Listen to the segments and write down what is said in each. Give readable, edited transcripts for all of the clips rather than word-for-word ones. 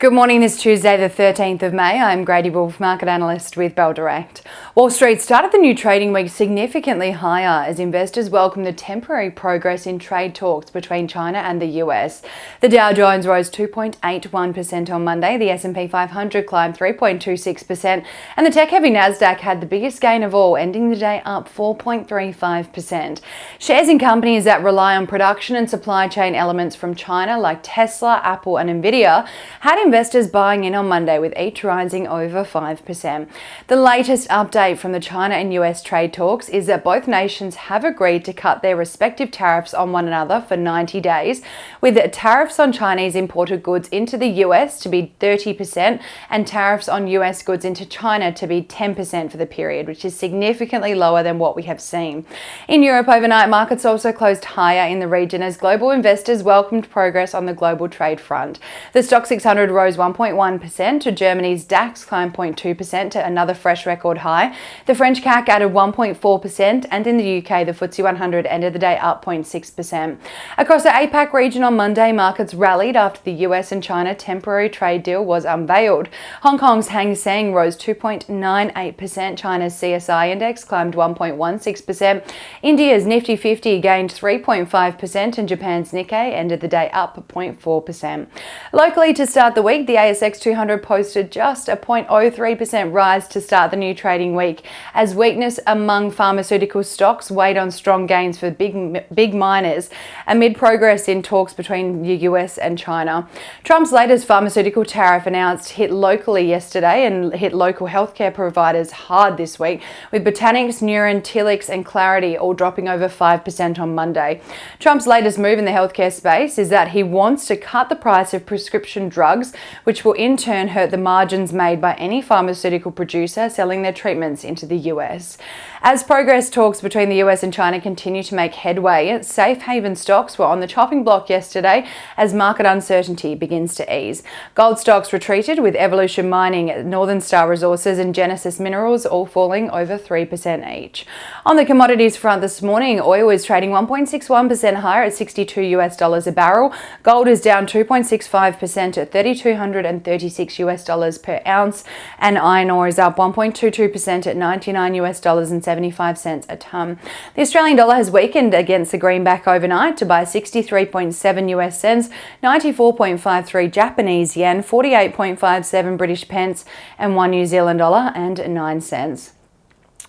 Good morning, this Tuesday the 13th of May. I'm Grady Wolf, market analyst with Bell Direct. Wall Street started the new trading week significantly higher as investors welcomed the temporary progress in trade talks between China and the US. The Dow Jones rose 2.81% on Monday, the S&P 500 climbed 3.26%, and the tech-heavy Nasdaq had the biggest gain of all, ending the day up 4.35%. Shares in companies that rely on production and supply chain elements from China like Tesla, Apple and Nvidia had investors buying in on Monday, with each rising over 5%. The latest update from the China and US trade talks is that both nations have agreed to cut their respective tariffs on one another for 90 days, with tariffs on Chinese imported goods into the US to be 30% and tariffs on US goods into China to be 10% for the period, which is significantly lower than what we have seen. In Europe overnight, markets also closed higher in the region as global investors welcomed progress on the global trade front. The STOXX 600 rose 1.1%, Germany's DAX climbed 0.2% to another fresh record high. The French CAC added 1.4%, and in the UK, the FTSE 100 ended the day up 0.6%. Across the APAC region on Monday, markets rallied after the US and China temporary trade deal was unveiled. Hong Kong's Hang Seng rose 2.98%, China's CSI index climbed 1.16%, India's Nifty 50 gained 3.5%, and Japan's Nikkei ended the day up 0.4%. Locally, to start the week, the ASX 200 posted just a 0.03% rise to start the new trading week, as weakness among pharmaceutical stocks weighed on strong gains for big miners amid progress in talks between the US and China. Trump's latest pharmaceutical tariff announced hit locally yesterday and hit local healthcare providers hard this week, with Botanix, Neuren, Telix and Clarity all dropping over 5% on Monday. Trump's latest move in the healthcare space is that he wants to cut the price of prescription drugs, which will in turn hurt the margins made by any pharmaceutical producer selling their treatments into the US. As progress talks between the US and China continue to make headway, safe haven stocks were on the chopping block yesterday as market uncertainty begins to ease. Gold stocks retreated, with Evolution Mining, Northern Star Resources and Genesis Minerals all falling over 3% each. On the commodities front this morning, oil is trading 1.61% higher at $62 a barrel. Gold is down 2.65% at $3,236 per ounce, and iron ore is up 1.22% at $99.75 a tonne. The Australian dollar has weakened against the greenback overnight to buy 63.7 US cents, 94.53 Japanese yen, 48.57 British pence, and 1 New Zealand dollar and 9 cents.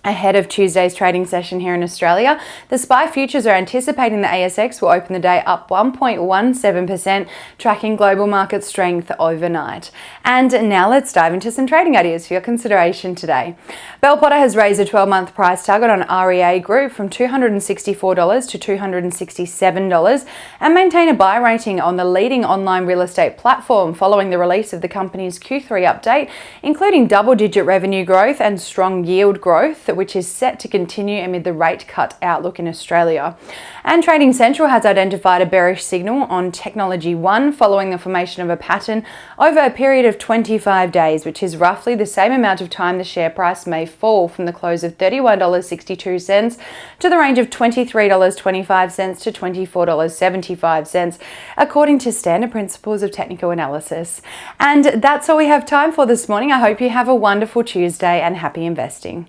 Ahead of Tuesday's trading session here in Australia, the SPI futures are anticipating the ASX will open the day up 1.17%, tracking global market strength overnight. And now let's dive into some trading ideas for your consideration today. Bell Potter has raised a 12-month price target on REA Group from $264 to $267 and maintain a buy rating on the leading online real estate platform following the release of the company's Q3 update, including double-digit revenue growth and strong yield growth, which is set to continue amid the rate cut outlook in Australia. And Trading Central has identified a bearish signal on Technology One following the formation of a pattern over a period of 25 days, which is roughly the same amount of time the share price may fall from the close of $31.62 to the range of $23.25 to $24.75, according to standard principles of technical analysis. And that's all we have time for this morning. I hope you have a wonderful Tuesday and happy investing.